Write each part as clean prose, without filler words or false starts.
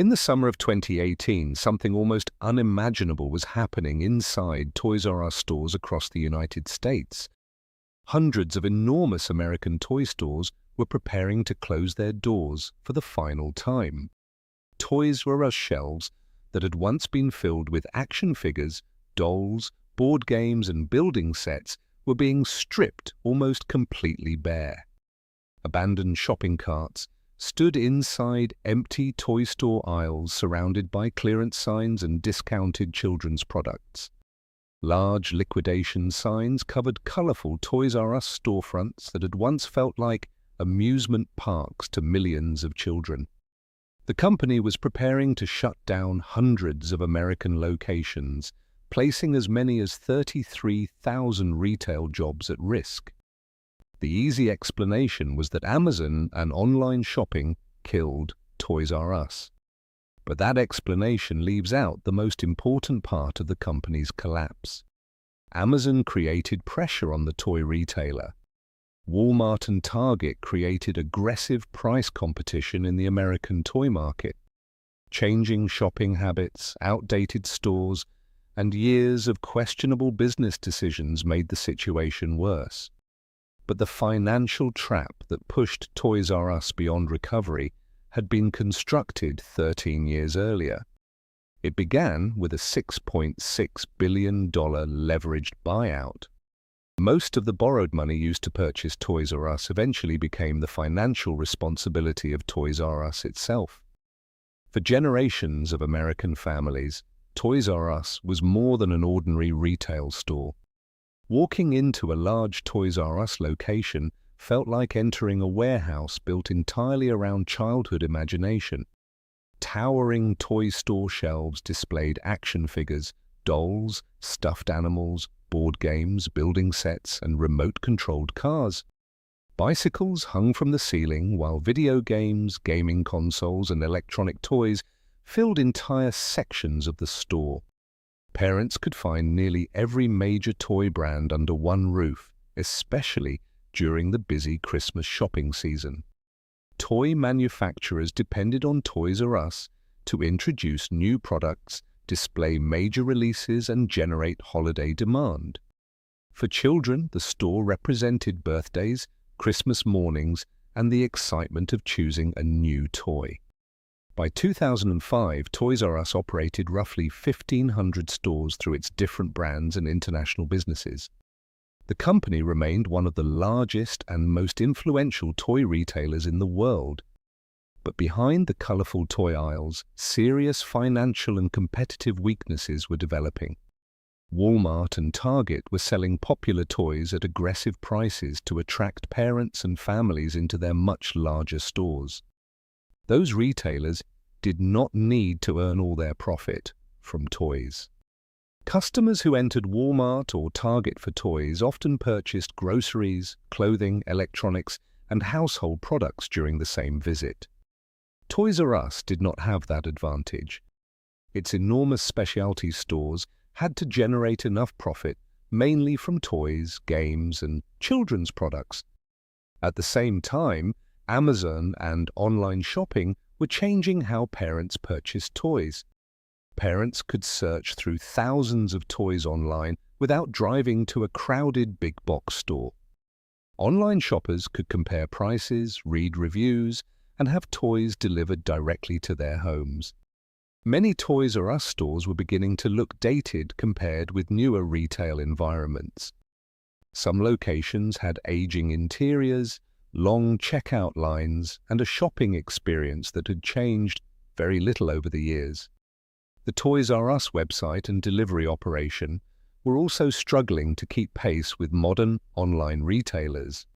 In the summer of 2018, something almost unimaginable was happening inside Toys R Us stores across the United States. Hundreds of enormous American toy stores were preparing to close their doors for the final time. Toys R Us shelves that had once been filled with action figures, dolls, board games, and building sets were being stripped almost completely bare. Abandoned shopping carts stood inside empty toy store aisles surrounded by clearance signs and discounted children's products. Large liquidation signs covered colorful Toys R Us storefronts that had once felt like amusement parks to millions of children. The company was preparing to shut down hundreds of American locations, placing as many as 33,000 retail jobs at risk. The easy explanation was that Amazon and online shopping killed Toys R Us. But that explanation leaves out the most important part of the company's collapse. Amazon created pressure on the toy retailer. Walmart and Target created aggressive price competition in the American toy market. Changing shopping habits, outdated stores, and years of questionable business decisions made the situation worse. But the financial trap that pushed Toys R Us beyond recovery had been constructed 13 years earlier. It began with a $6.6 billion leveraged buyout. Most of the borrowed money used to purchase Toys R Us eventually became the financial responsibility of Toys R Us itself. For generations of American families, Toys R Us was more than an ordinary retail store. Walking into a large Toys R Us location felt like entering a warehouse built entirely around childhood imagination. Towering toy store shelves displayed action figures, dolls, stuffed animals, board games, building sets, and remote-controlled cars. Bicycles hung from the ceiling, while video games, gaming consoles, and electronic toys filled entire sections of the store. Parents could find nearly every major toy brand under one roof, especially during the busy Christmas shopping season. Toy manufacturers depended on Toys R Us to introduce new products, display major releases, and generate holiday demand. For children, the store represented birthdays, Christmas mornings, and the excitement of choosing a new toy. By 2005, Toys R Us operated roughly 1,500 stores through its different brands and international businesses. The company remained one of the largest and most influential toy retailers in the world. But behind the colorful toy aisles, serious financial and competitive weaknesses were developing. Walmart and Target were selling popular toys at aggressive prices to attract parents and families into their much larger stores. Those retailers did not need to earn all their profit from toys. Customers who entered Walmart or Target for toys often purchased groceries, clothing, electronics, and household products during the same visit. Toys R Us did not have that advantage. Its enormous specialty stores had to generate enough profit mainly from toys, games, and children's products. At the same time, Amazon and online shopping were changing how parents purchased toys. Parents could search through thousands of toys online without driving to a crowded big box store. Online shoppers could compare prices, read reviews, and have toys delivered directly to their homes. Many Toys R Us stores were beginning to look dated compared with newer retail environments. Some locations had aging interiors, long checkout lines, and a shopping experience that had changed very little over the years. The Toys R Us website and delivery operation were also struggling to keep pace with modern online retailers.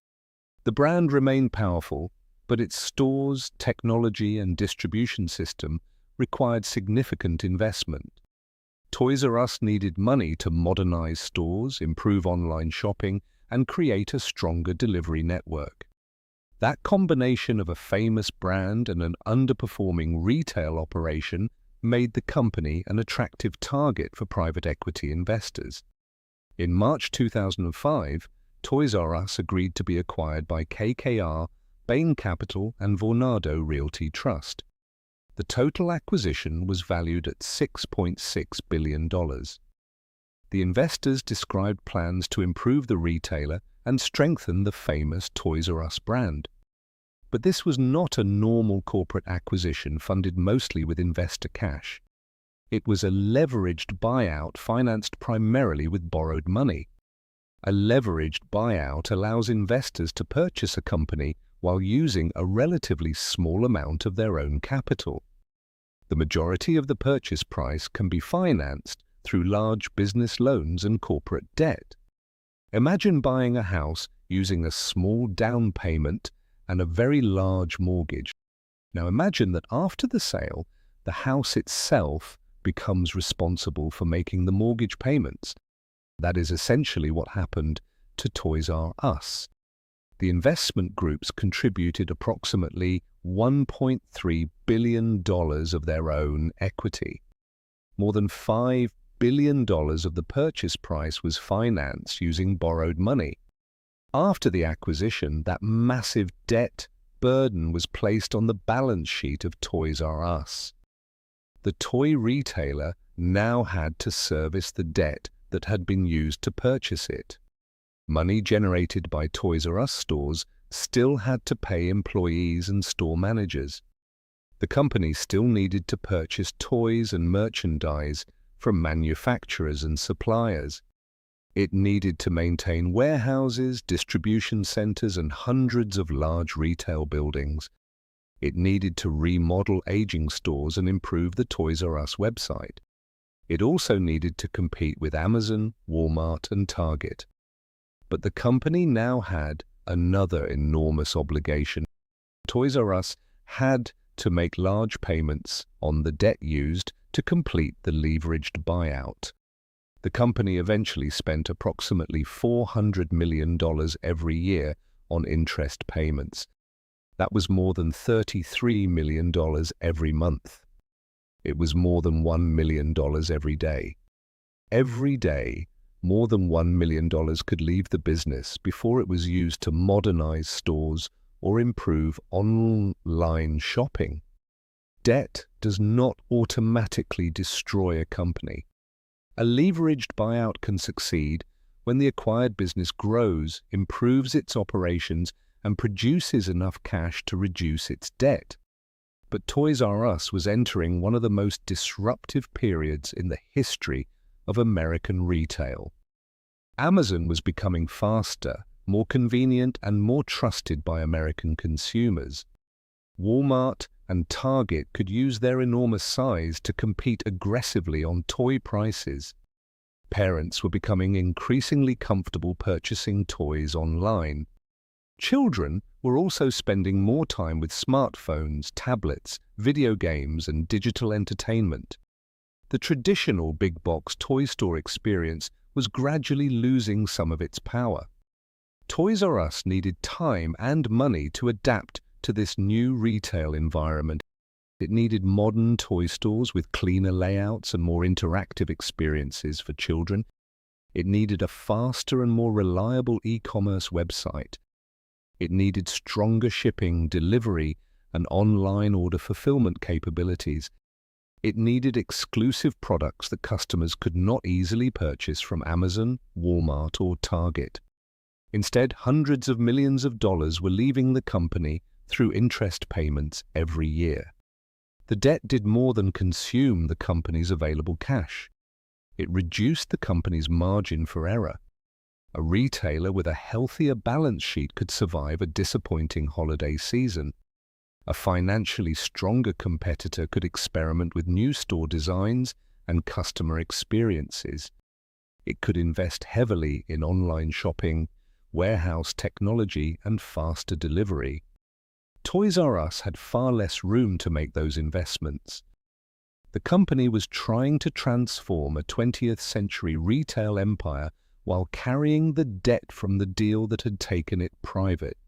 The brand remained powerful, but its stores, technology, and distribution system required significant investment. Toys R Us needed money to modernize stores, improve online shopping, and create a stronger delivery network. That combination of a famous brand and an underperforming retail operation made the company an attractive target for private equity investors. In March 2005, Toys R Us agreed to be acquired by KKR, Bain Capital, and Vornado Realty Trust. The total acquisition was valued at $6.6 billion. The investors described plans to improve the retailer and strengthen the famous Toys R Us brand. But this was not a normal corporate acquisition funded mostly with investor cash. It was a leveraged buyout financed primarily with borrowed money. A leveraged buyout allows investors to purchase a company while using a relatively small amount of their own capital. The majority of the purchase price can be financed through large business loans and corporate debt. Imagine buying a house using a small down payment and a very large mortgage. Now imagine that after the sale, the house itself becomes responsible for making the mortgage payments. That is essentially what happened to Toys R Us. The investment groups contributed approximately $1.3 billion of their own equity. More than $5 billion of the purchase price was financed using borrowed money. After the acquisition, that massive debt burden was placed on the balance sheet of Toys R Us. The toy retailer now had to service the debt that had been used to purchase it. Money generated by Toys R Us stores still had to pay employees and store managers. The company still needed to purchase toys and merchandise from manufacturers and suppliers. It needed to maintain warehouses, distribution centers, and hundreds of large retail buildings. It needed to remodel aging stores and improve the Toys R Us website. It also needed to compete with Amazon, Walmart, and Target. But the company now had another enormous obligation. Toys R Us had to make large payments on the debt used to complete the leveraged buyout. The company eventually spent approximately $400 million every year on interest payments. That was more than $33 million every month. It was more than $1 million every day. Every day, more than $1 million could leave the business before it was used to modernize stores or improve online shopping. Debt does not automatically destroy a company. A leveraged buyout can succeed when the acquired business grows, improves its operations, and produces enough cash to reduce its debt. But Toys R Us was entering one of the most disruptive periods in the history of American retail. Amazon was becoming faster, more convenient, and more trusted by American consumers. Walmart and Target could use their enormous size to compete aggressively on toy prices. Parents were becoming increasingly comfortable purchasing toys online. Children were also spending more time with smartphones, tablets, video games, and digital entertainment. The traditional big-box toy store experience was gradually losing some of its power. Toys R Us needed time and money to adapt to this new retail environment. It needed modern toy stores with cleaner layouts and more interactive experiences for children. It needed a faster and more reliable e-commerce website. It needed stronger shipping, delivery, and online order fulfillment capabilities. It needed exclusive products that customers could not easily purchase from Amazon, Walmart, or Target. Instead, hundreds of millions of dollars were leaving the company through interest payments every year. The debt did more than consume the company's available cash. It reduced the company's margin for error. A retailer with a healthier balance sheet could survive a disappointing holiday season. A financially stronger competitor could experiment with new store designs and customer experiences. It could invest heavily in online shopping, warehouse technology, and faster delivery. Toys R Us had far less room to make those investments. The company was trying to transform a 20th century retail empire while carrying the debt from the deal that had taken it private.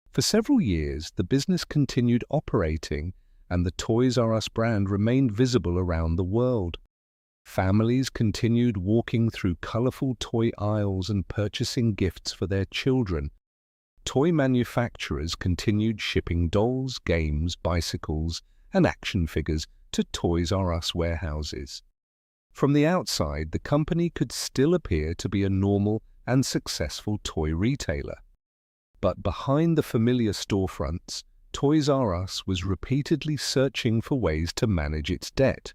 For several years, the business continued operating, and the Toys R Us brand remained visible around the world. Families continued walking through colorful toy aisles and purchasing gifts for their children. Toy manufacturers continued shipping dolls, games, bicycles, and action figures to Toys R Us warehouses. From the outside, the company could still appear to be a normal and successful toy retailer. But behind the familiar storefronts, Toys R Us was repeatedly searching for ways to manage its debt.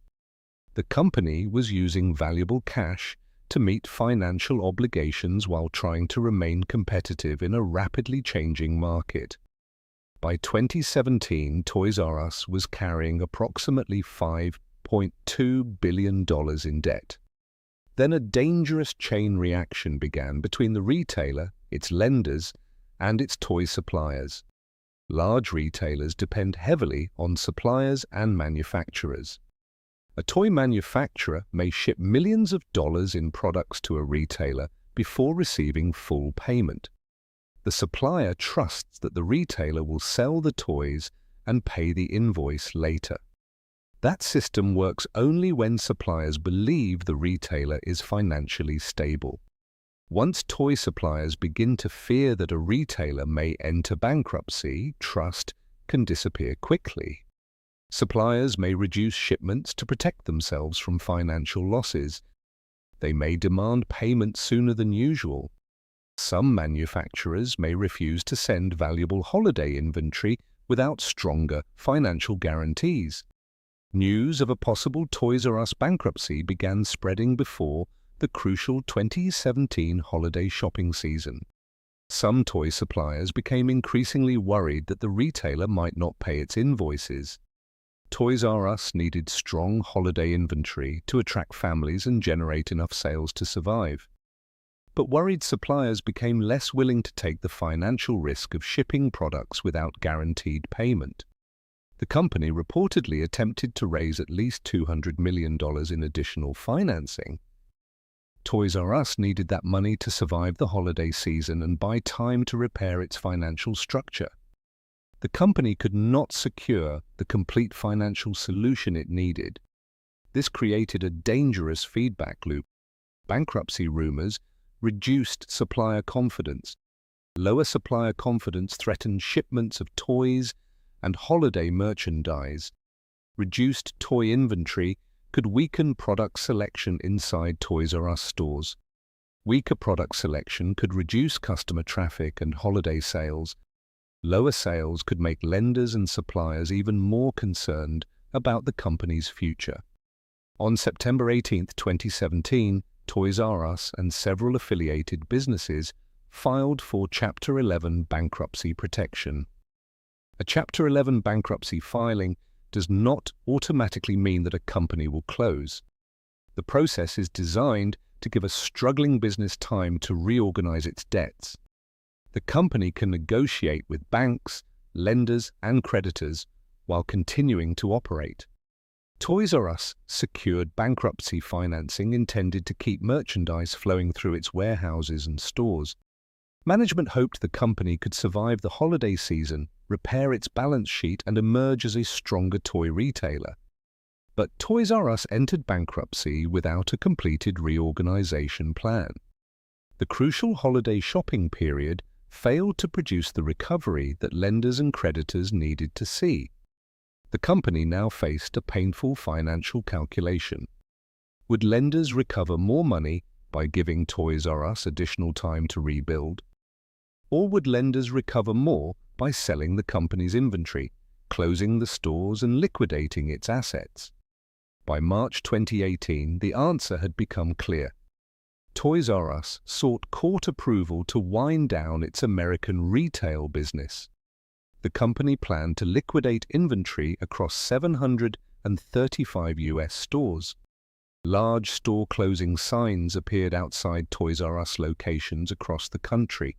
The company was using valuable cash to meet financial obligations while trying to remain competitive in a rapidly changing market. By 2017, Toys R Us was carrying approximately $5.2 billion in debt. Then a dangerous chain reaction began between the retailer, its lenders, and its toy suppliers. Large retailers depend heavily on suppliers and manufacturers. A toy manufacturer may ship millions of dollars in products to a retailer before receiving full payment. The supplier trusts that the retailer will sell the toys and pay the invoice later. That system works only when suppliers believe the retailer is financially stable. Once toy suppliers begin to fear that a retailer may enter bankruptcy, trust can disappear quickly. Suppliers may reduce shipments to protect themselves from financial losses. They may demand payment sooner than usual. Some manufacturers may refuse to send valuable holiday inventory without stronger financial guarantees. News of a possible Toys R Us bankruptcy began spreading before the crucial 2017 holiday shopping season. Some toy suppliers became increasingly worried that the retailer might not pay its invoices. Toys R Us needed strong holiday inventory to attract families and generate enough sales to survive. But worried suppliers became less willing to take the financial risk of shipping products without guaranteed payment. The company reportedly attempted to raise at least $200 million in additional financing. Toys R Us needed that money to survive the holiday season and buy time to repair its financial structure. The company could not secure the complete financial solution it needed. This created a dangerous feedback loop. Bankruptcy rumors reduced supplier confidence. Lower supplier confidence threatened shipments of toys and holiday merchandise. Reduced toy inventory could weaken product selection inside Toys R Us stores. Weaker product selection could reduce customer traffic and holiday sales. Lower sales could make lenders and suppliers even more concerned about the company's future. On September 18, 2017, Toys R Us and several affiliated businesses filed for Chapter 11 bankruptcy protection. A Chapter 11 bankruptcy filing does not automatically mean that a company will close. The process is designed to give a struggling business time to reorganize its debts. The company can negotiate with banks, lenders, and creditors while continuing to operate. Toys R Us secured bankruptcy financing intended to keep merchandise flowing through its warehouses and stores. Management hoped the company could survive the holiday season, repair its balance sheet, and emerge as a stronger toy retailer. But Toys R Us entered bankruptcy without a completed reorganization plan. The crucial holiday shopping period failed to produce the recovery that lenders and creditors needed to see. The company now faced a painful financial calculation. Would lenders recover more money by giving Toys R Us additional time to rebuild? Or would lenders recover more by selling the company's inventory, closing the stores, and liquidating its assets? By March 2018, the answer had become clear. Toys R Us sought court approval to wind down its American retail business. The company planned to liquidate inventory across 735 U.S. stores. Large store closing signs appeared outside Toys R Us locations across the country.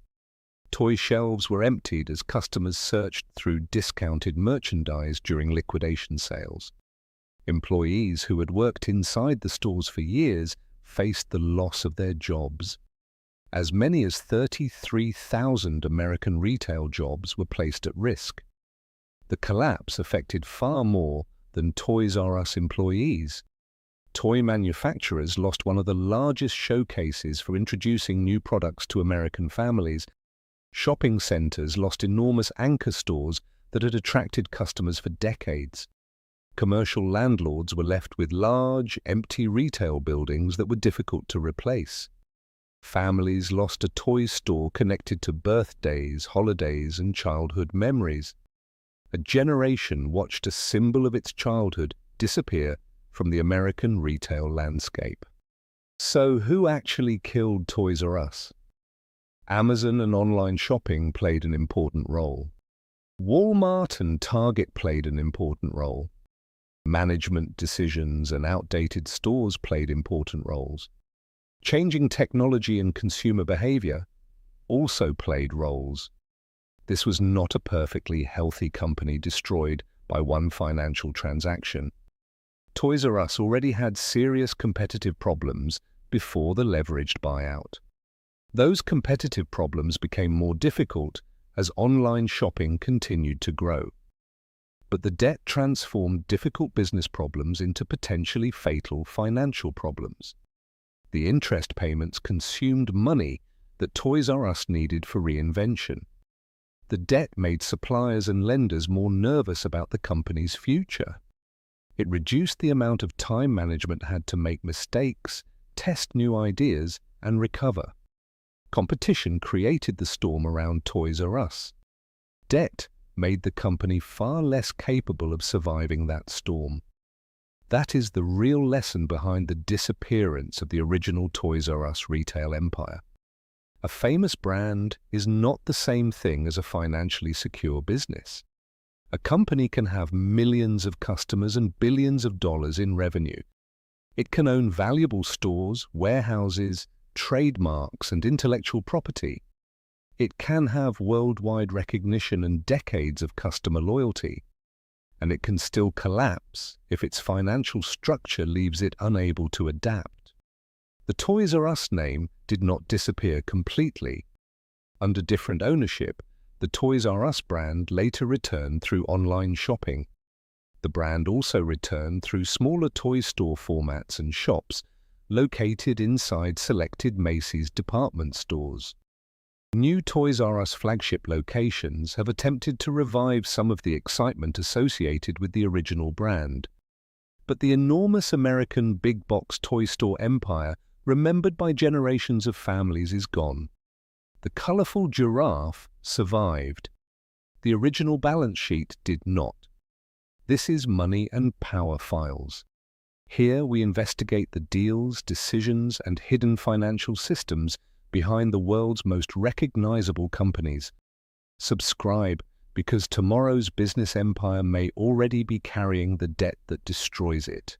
Toy shelves were emptied as customers searched through discounted merchandise during liquidation sales. Employees who had worked inside the stores for years faced the loss of their jobs. As many as 33,000 American retail jobs were placed at risk. The collapse affected far more than Toys R Us employees. Toy manufacturers lost one of the largest showcases for introducing new products to American families. Shopping centers lost enormous anchor stores that had attracted customers for decades. Commercial landlords were left with large, empty retail buildings that were difficult to replace. Families lost a toy store connected to birthdays, holidays, and childhood memories. A generation watched a symbol of its childhood disappear from the American retail landscape. So who actually killed Toys R Us? Amazon and online shopping played an important role. Walmart and Target played an important role. Management decisions and outdated stores played important roles. Changing technology and consumer behavior also played roles. This was not a perfectly healthy company destroyed by one financial transaction. Toys R Us already had serious competitive problems before the leveraged buyout. Those competitive problems became more difficult as online shopping continued to grow. But the debt transformed difficult business problems into potentially fatal financial problems. The interest payments consumed money that Toys R Us needed for reinvention. The debt made suppliers and lenders more nervous about the company's future. It reduced the amount of time management had to make mistakes, test new ideas, and recover. Competition created the storm around Toys R Us. Debt made the company far less capable of surviving that storm. That is the real lesson behind the disappearance of the original Toys R Us retail empire. A famous brand is not the same thing as a financially secure business. A company can have millions of customers and billions of dollars in revenue. It can own valuable stores, warehouses, trademarks, and intellectual property. It can have worldwide recognition and decades of customer loyalty. And it can still collapse if its financial structure leaves it unable to adapt. The Toys R Us name did not disappear completely. Under different ownership, the Toys R Us brand later returned through online shopping. The brand also returned through smaller toy store formats and shops located inside selected Macy's department stores. New Toys R Us flagship locations have attempted to revive some of the excitement associated with the original brand. But the enormous American big-box toy store empire, remembered by generations of families, is gone. The colorful giraffe survived. The original balance sheet did not. This is Money and Power Files. Here we investigate the deals, decisions, and hidden financial systems behind the world's most recognizable companies. Subscribe, because tomorrow's business empire may already be carrying the debt that destroys it.